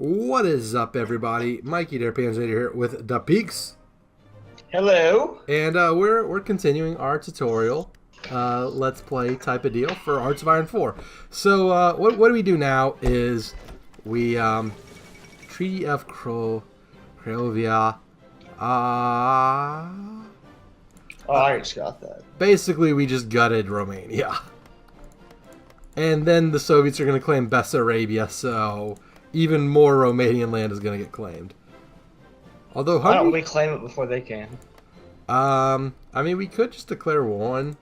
What is up, everybody? Mikey Panzernator here with Dapeeks, Hello. and we're continuing our tutorial, let's play type of deal for Hearts of Iron 4. So what do we do now is we Treaty of Craiovia. Oh, I just got that. Basically, we just gutted Romania, and then the Soviets are going to claim Bessarabia, so even more Romanian land is going to get claimed. Although, Why don't we claim it before they can? I mean, we could just declare war on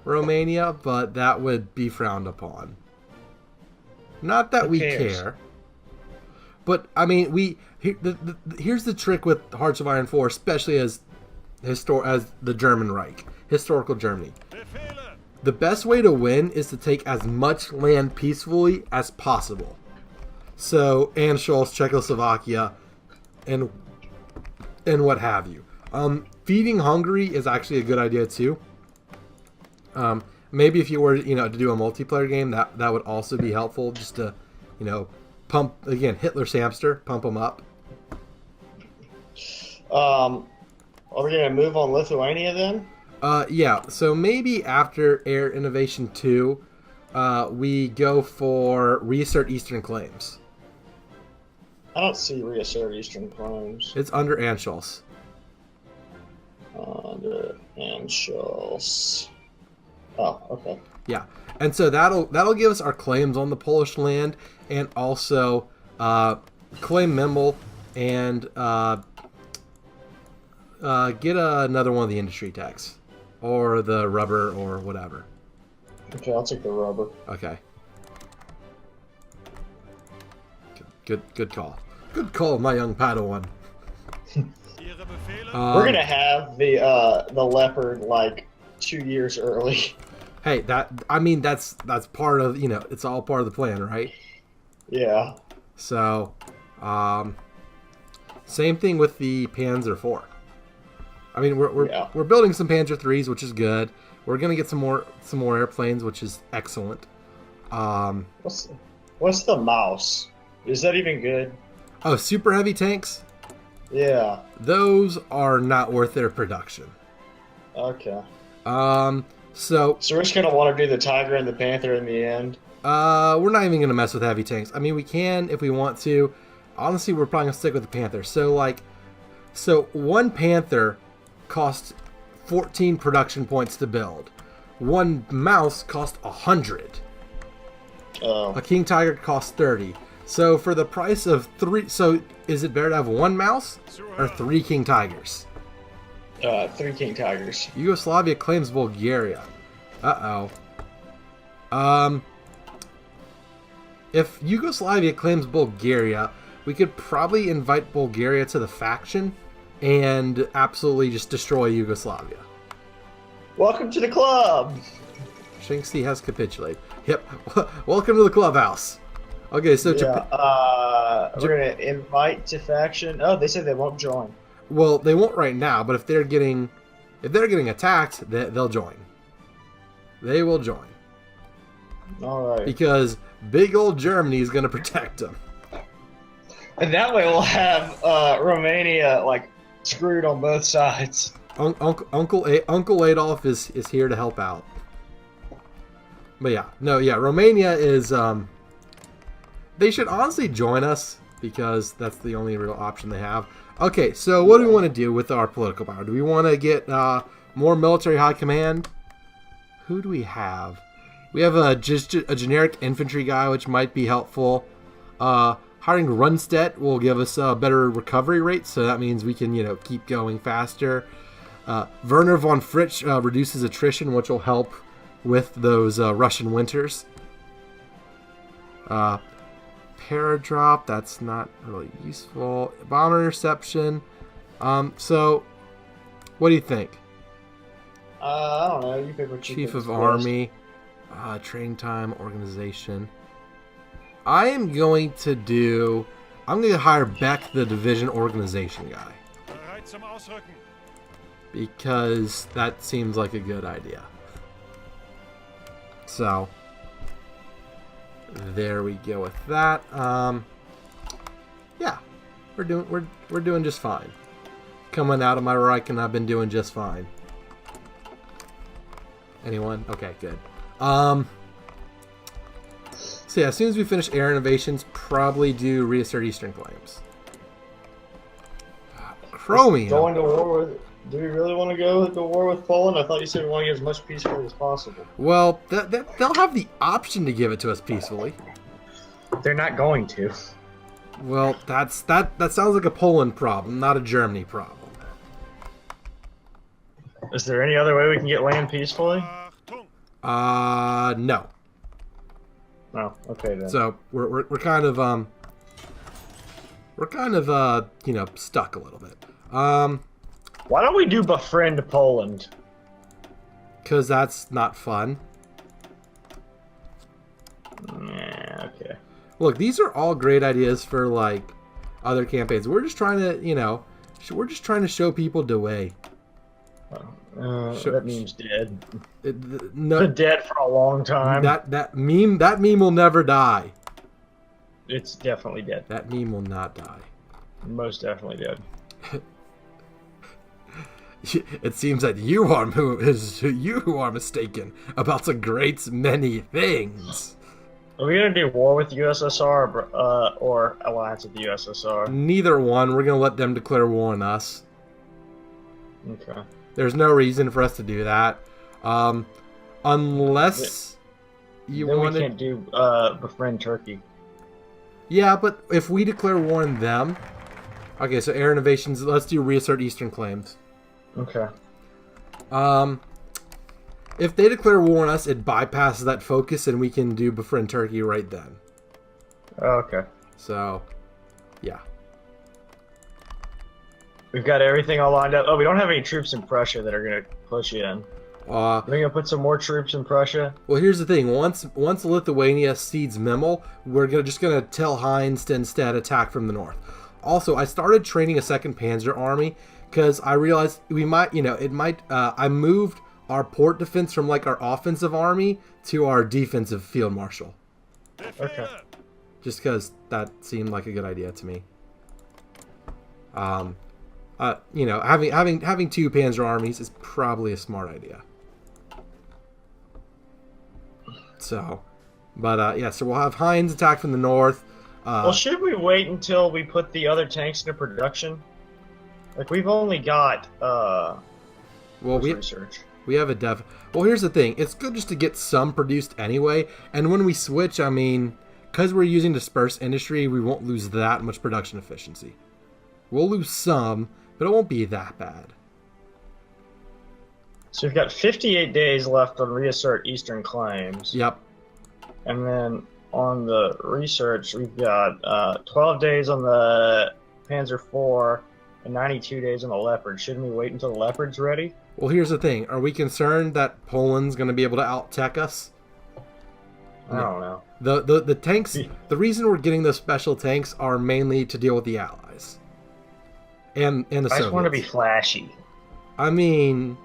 Romania, but that would be frowned upon. Not that we care. But, I mean, here's the trick with Hearts of Iron 4, especially as the German Reich, historical Germany. The best way to win is to take as much land peacefully as possible. So, Anschluss, Czechoslovakia, and what have you. Feeding Hungary is actually a good idea too. Maybe if you were, to do a multiplayer game, that would also be helpful. Just to, pump again Hitler's hamster, pump them up. Are we gonna move on Lithuania then? Yeah. So maybe after Air Innovation 2, we go for Reassert Eastern Claims. I don't see Reassert Eastern Claims. It's under Anschluss. Under Anschluss. Oh, okay. Yeah, and so that'll give us our claims on the Polish land, and also claim Memel and get another one of the industry tax, or the rubber, or whatever. Okay, I'll take the rubber. Okay. Good call. Good call, my young Padawan. We're gonna have the leopard like 2 years early. Hey, that's part of, it's all part of the plan, right? Yeah. So, same thing with the Panzer IV. I mean, we're building some Panzer IIIs, which is good. We're gonna get some more airplanes, which is excellent. What's the mouse? Is that even good? Oh, super heavy tanks? Yeah. Those are not worth their production. Okay. So we're just gonna want to do the Tiger and the Panther in the end. We're not even gonna mess with heavy tanks. I mean, we can if we want to. Honestly, we're probably gonna stick with the Panther. So one Panther costs 14 production points to build. One mouse costs 100. Oh. A King Tiger costs 30. So for the price of 3, so is it better to have one mouse or 3 King Tigers? 3 King Tigers. Yugoslavia claims Bulgaria. Uh-oh. If Yugoslavia claims Bulgaria, we could probably invite Bulgaria to the faction and absolutely just destroy Yugoslavia. Welcome to the club! Shanxi has capitulated. Yep. Welcome to the clubhouse. Okay, so we're gonna invite to faction. Oh, they said they won't join. Well, they won't right now, but if they're getting attacked, they'll join. They will join. All right. Because big old Germany is going to protect them. And that way we'll have Romania like screwed on both sides. Uncle Adolf is here to help out. But yeah, Romania is. They should honestly join us because that's the only real option they have. Okay, so what do we want to do with our political power? Do we want to get more military high command? Who do we have? We have just a generic infantry guy, which might be helpful. Hiring Rundstedt will give us a better recovery rate, so that means we can, keep going faster. Werner von Fritsch reduces attrition, which will help with those Russian winters. Paradrop, that's not really useful. Bomber interception. So, what do you think? I don't know. You pick what you Chief think of Army, training time, organization. I am going to hire Beck, the division organization guy. Because that seems like a good idea. So, there we go with that. we're doing just fine. Coming out of my Reich, and I've been doing just fine. Anyone? Okay, good. So yeah, as soon as we finish air innovations, probably do reassert Eastern claims. Chromium. Going to war with. Do we really want to go to war with Poland? I thought you said we want to get as much peacefully as possible. Well, they'll have the option to give it to us peacefully. They're not going to. Well, that sounds like a Poland problem, not a Germany problem. Is there any other way we can get land peacefully? No. Oh, okay then. So we're kind of you know, stuck a little bit. Why don't we do befriend Poland? Because that's not fun. Yeah, okay. Look, these are all great ideas for like other campaigns. We're just trying to, you know, show people the way. That meme's dead. No, Dead for a long time. that meme will never die. It's definitely dead. That meme will not die. Most definitely dead. It seems that you who are mistaken about a great many things. Are we gonna do war with the USSR or alliance with the USSR? Neither one. We're gonna let them declare war on us. Okay. There's no reason for us to do that, unless you want to. We can't do befriend Turkey. Yeah, but if we declare war on them, okay. So air innovations. Let's do reassert Eastern claims. Okay. If they declare war on us, it bypasses that focus, and we can do befriend Turkey right then. Okay. So, yeah. We've got everything all lined up. Oh, we don't have any troops in Prussia that are going to push in. We're going to put some more troops in Prussia. Well, here's the thing. Once Lithuania cedes Memel, we're just going to tell Heinz to instead attack from the north. Also, I started training a second Panzer army because I realized we might, you know, it might. I moved our port defense from like our offensive army to our defensive field marshal. Okay. Just because that seemed like a good idea to me. You know, having two Panzer armies is probably a smart idea. So, but yeah, so we'll have Heinz attack from the north. Well, should we wait until we put the other tanks into production? Like, we've only got research. We have a dev. Well, here's the thing. It's good just to get some produced anyway. And when we switch, I mean, because we're using dispersed industry, we won't lose that much production efficiency. We'll lose some, but it won't be that bad. So we've got 58 days left on reassert Eastern claims. Yep. And then on the research, we've got 12 days on the Panzer IV and 92 days on the Leopard. Shouldn't we wait until the Leopard's ready? Well, here's the thing. Are we concerned that Poland's going to be able to out-tech us? I don't know. The tanks, the reason we're getting those special tanks are mainly to deal with the Allies. And the Soviets. I just want to be flashy. I mean,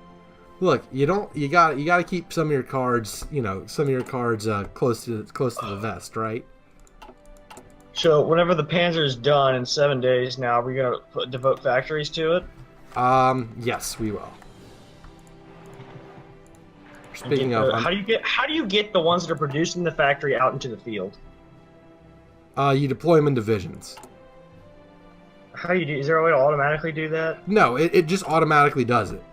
look, you got to keep some of your cards, you know, close to the vest, right? So whenever the Panzer's done in 7 days now, are we going to devote factories to it? Yes, we will. Speaking of, how do you get the ones that are produced in the factory out into the field? You deploy them in divisions. How do you do? Is there a way to automatically do that? No, it just automatically does it.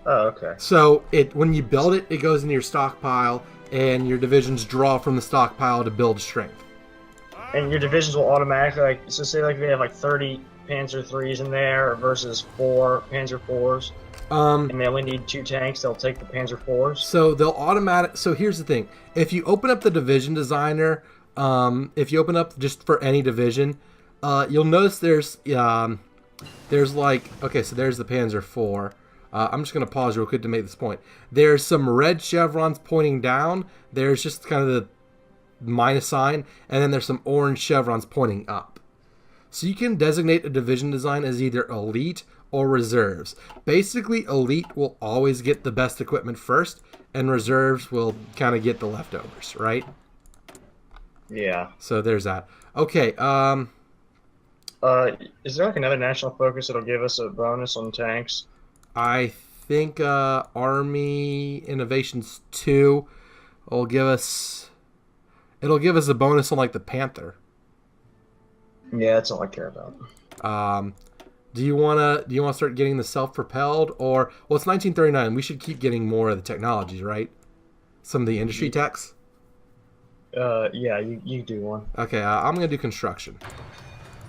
Oh, okay. So when you build it, it goes into your stockpile, and your divisions draw from the stockpile to build strength. And your divisions will automatically, like, so say like they have like 30 Panzer IIIs in there versus 4 Panzer IVs. And they only need 2 tanks, they'll take the Panzer IVs. So they'll automatic. So here's the thing: if you open up the division designer, if you open up just for any division, you'll notice there's like, okay, so there's the Panzer IV. I'm just gonna pause real quick to make this point. There's some red chevrons pointing down. There's just kind of the minus sign, and then there's some orange chevrons pointing up. So you can designate a division design as either elite or reserves. Basically, elite will always get the best equipment first, and reserves will kind of get the leftovers, right? Yeah. So there's that. Okay, Is there like another national focus that'll give us a bonus on tanks? I think Army Innovations 2 will give us. It'll give us a bonus on like the Panther. Yeah, that's all I care about. Do you wanna start getting the self-propelled, or well, it's 1939. We should keep getting more of the technologies, right? Some of the industry techs. Yeah, you do one. Okay, I'm gonna do construction,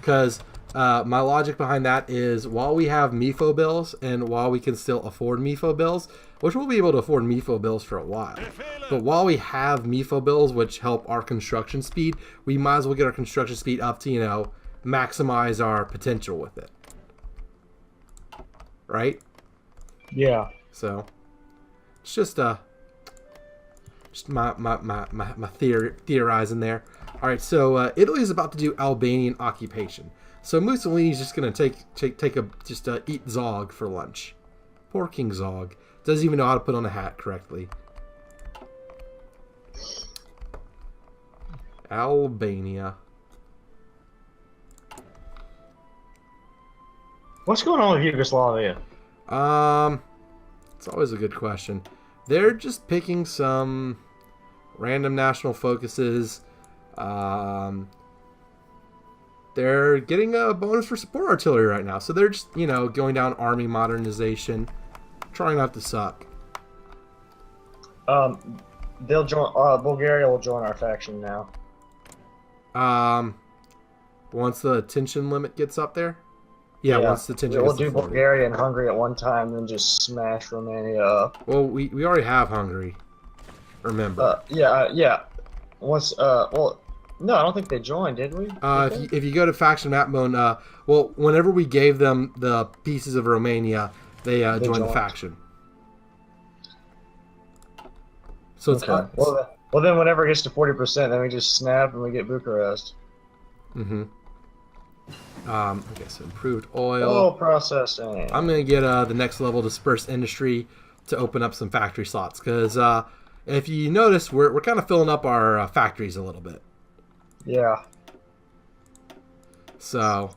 because my logic behind that is while we have MIFO bills and while we can still afford MIFO bills, which we'll be able to afford MIFO bills for a while, but while we have MIFO bills which help our construction speed, we might as well get our construction speed up to maximize our potential with it. Right? Yeah. So it's just my theorizing there. All right, so Italy is about to do Albanian occupation. So Mussolini's just gonna eat Zog for lunch. Poor King Zog doesn't even know how to put on a hat correctly. Albania. What's going on with Yugoslavia? It's always a good question. They're just picking some random national focuses. They're getting a bonus for support artillery right now. So they're just, going down army modernization, trying not to suck. They'll join. Bulgaria will join our faction now. Once the tension limit gets up there. Yeah, once the tension we'll gets do Bulgaria and Hungary at one time, and then just smash Romania up. Well, we already have Hungary. Remember? Yeah. Once, well, no, I don't think they joined, did we? If you go to faction map mode, whenever we gave them the pieces of Romania, they joined the faction. So it's okay. Well, then whenever it gets to 40%, then we just snap and we get Bucharest. Mm-hmm. Okay, so improved oil. Oil processing. I'm gonna get the next level dispersed industry to open up some factory slots, because if you notice, we're kind of filling up our factories a little bit. Yeah. So,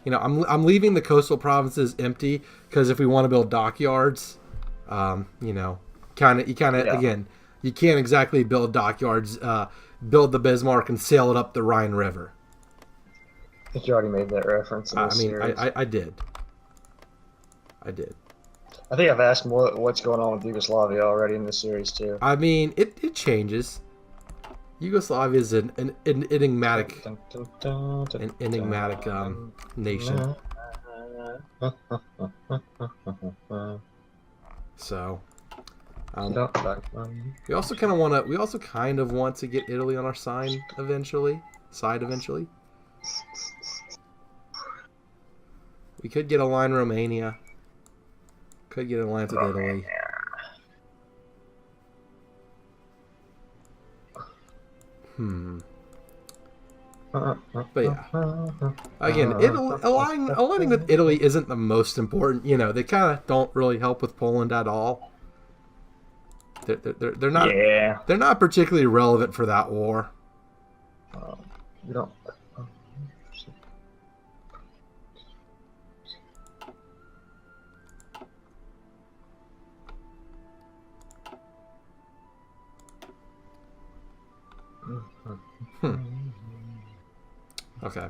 I'm leaving the coastal provinces empty because if we want to build dockyards, again, you can't exactly build dockyards, build the Bismarck and sail it up the Rhine River. I think you already made that reference in this series. I did. I think I've asked more what's going on with Yugoslavia already in this series too. I mean, it changes. Yugoslavia is an enigmatic nation. So, we also kind of want to get Italy on our side eventually. We could get a line Romania. Could get an alliance with Italy. But yeah, again, aligning with Italy isn't the most important. They kind of don't really help with Poland at all. They're not. Yeah. They're not particularly relevant for that war. You don't. Okay,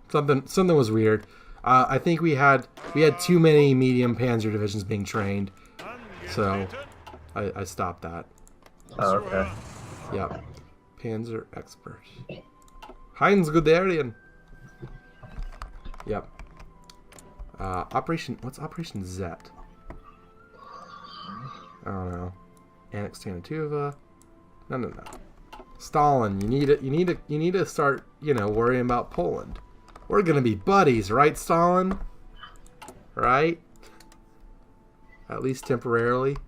something was weird. I think we had too many medium panzer divisions being trained, so I stopped that. Oh, okay. Yep. Panzer expert. Heinz Guderian. Yep. What's Operation Z? I don't know. Annex Tanatuva. No. Stalin, you need to start, worrying about Poland. We're gonna be buddies, right, Stalin? Right? At least temporarily.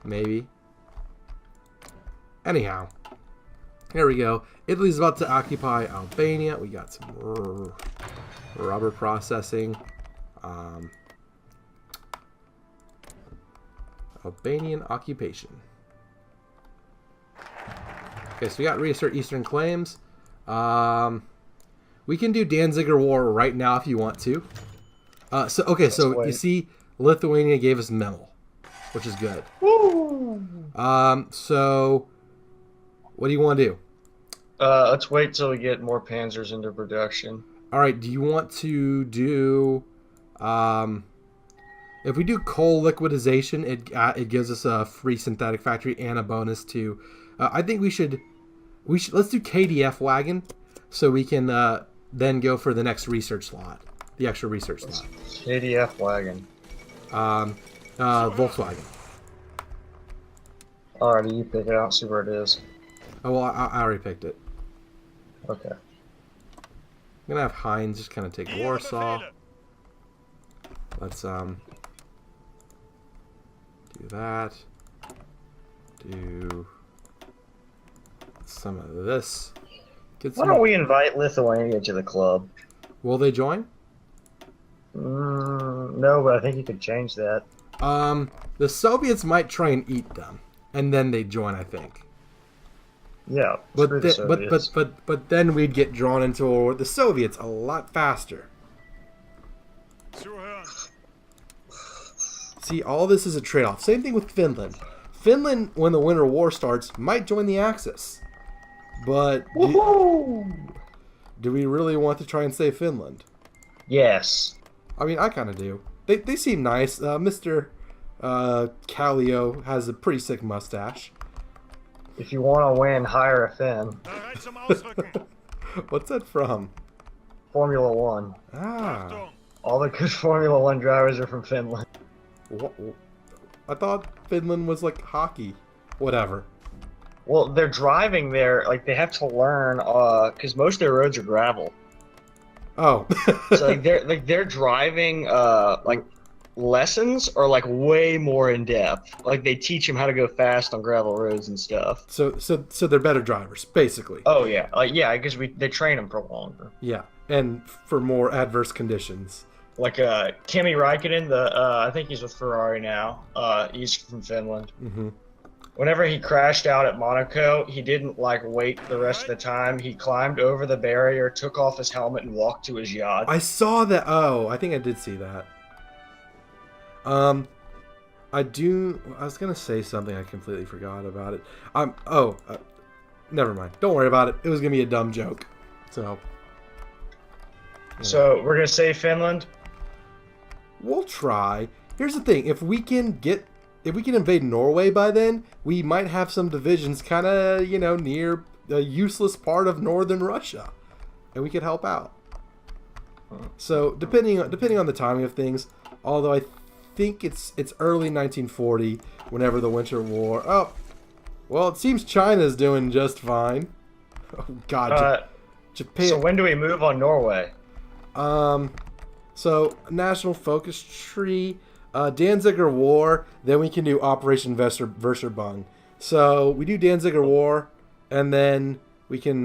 Maybe. Anyhow, here we go. Italy's about to occupy Albania. We got some rubber processing. Albanian occupation. Okay, so we got reassert Eastern claims. We can do Danziger War right now if you want to. So you see, Lithuania gave us Memel, which is good. Woo! So what do you want to do? Let's wait till we get more panzers into production. All right. Do you want to do? If we do coal liquidization, it gives us a free synthetic factory and a bonus to. I think we should. Let's do KDF wagon, so we can then go for the next research slot, the extra research slot. KDF wagon. Volkswagen. Alrighty, you pick it out. See where it is. Oh well, I already picked it. Okay. I'm gonna have Heinz just kind of take Warsaw. Let's do that. Do some of this. Why don't we invite Lithuania to the club? Will they join? No, but I think you could change that. The Soviets might try and eat them, and then they join. I think. Yeah, but then we'd get drawn into a war with the Soviets a lot faster. See, all this is a trade-off. Same thing with Finland. Finland, when the Winter War starts, might join the Axis. But do we really want to try and save Finland? Yes. I mean, I kind of do. They seem nice. Mr. Kallio has a pretty sick mustache. If you want to win, hire a Finn. What's that from? Formula One. Ah. All the good Formula One drivers are from Finland. I thought Finland was like hockey. Whatever. Well, they're driving there, like they have to learn, because most of their roads are gravel. Oh. So they're driving, like lessons are like way more in depth. Like they teach them how to go fast on gravel roads and stuff. So they're better drivers, basically. Oh yeah, because they train them for longer. Yeah, and for more adverse conditions. Like Kimi Räikkönen, I think he's with Ferrari now. He's from Finland. Mm-hmm. Whenever he crashed out at Monaco, he didn't wait the rest of the time. He climbed over the barrier, took off his helmet, and walked to his yacht. I saw that. Oh, I think I did see that. I was gonna say something. I completely forgot about it. Never mind. Don't worry about it. It was gonna be a dumb joke. So we're gonna save Finland. We'll try. Here's the thing: if we can invade Norway by then, we might have some divisions kind of, near a useless part of northern Russia, and we could help out. So depending on the timing of things, although I think it's early 1940, whenever the Winter War. Oh, well, it seems China's doing just fine. Oh God, Japan. So when do we move on Norway? So national focus tree. Danziger War, then we can do Operation Verserbung. So we do Danziger War, and then we can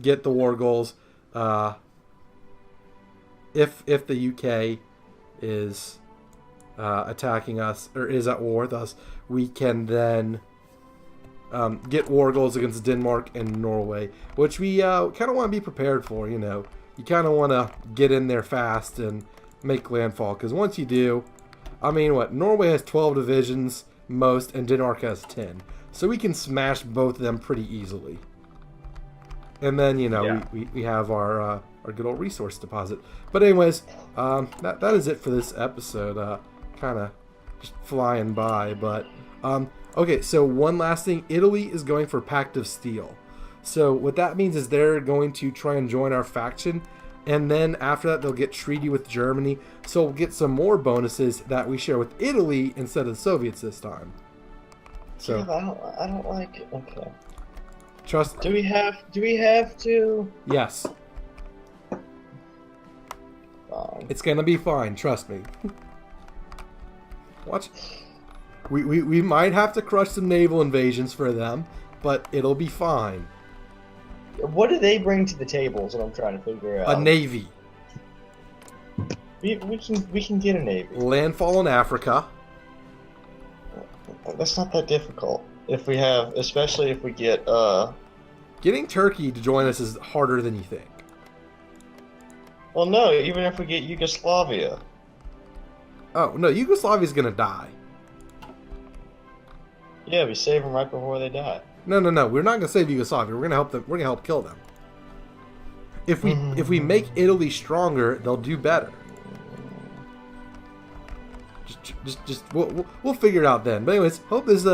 get the war goals. If the UK is attacking us or is at war with us, we can then get war goals against Denmark and Norway, which we kind of want to be prepared for. You kind of want to get in there fast and make landfall, because once you do. I mean, Norway has 12 divisions, most, and Denmark has 10. So we can smash both of them pretty easily. And then, we have our good old resource deposit. But anyways, that is it for this episode. Kind of just flying by. But, okay, so one last thing. Italy is going for Pact of Steel. So what that means is they're going to try and join our faction. And then after that, they'll get treaty with Germany. So we'll get some more bonuses that we share with Italy instead of the Soviets this time. So yeah, I don't like it. Okay. Trust. Do we have to? Yes. Fine. It's gonna be fine. Trust me. Watch. We might have to crush some naval invasions for them, but it'll be fine. What do they bring to the table is what I'm trying to figure out. A navy. We can get a navy. Landfall in Africa. That's not that difficult. Especially if we get Getting Turkey to join us is harder than you think. Well, no, even if we get Yugoslavia. Oh, no, Yugoslavia's gonna die. Yeah, we save them right before they die. No, no, no. We're not gonna save Yugoslavia. We're gonna help them. We're gonna help kill them. If we make Italy stronger, they'll do better. We'll figure it out then. But anyways, hope this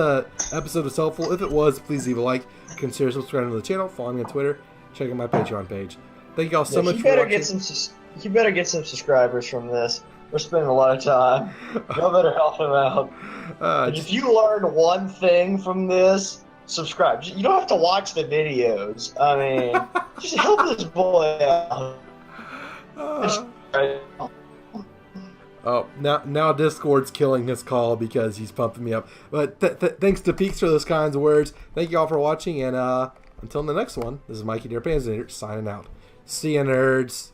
episode was helpful. If it was, please leave a like. Consider subscribing to the channel. Follow me on Twitter. Check out my Patreon page. Thank you all so much for watching. You better get some subscribers from this. We're spending a lot of time. Y'all better help him out. If you learned one thing from this, subscribe. You don't have to watch the videos. I mean, just help this boy out. Oh, now Discord's killing his call because he's pumping me up. But thanks to Dapeeks for those kinds of words. Thank you all for watching, and until the next one, this is Mikey Panzernator signing out. See ya, nerds.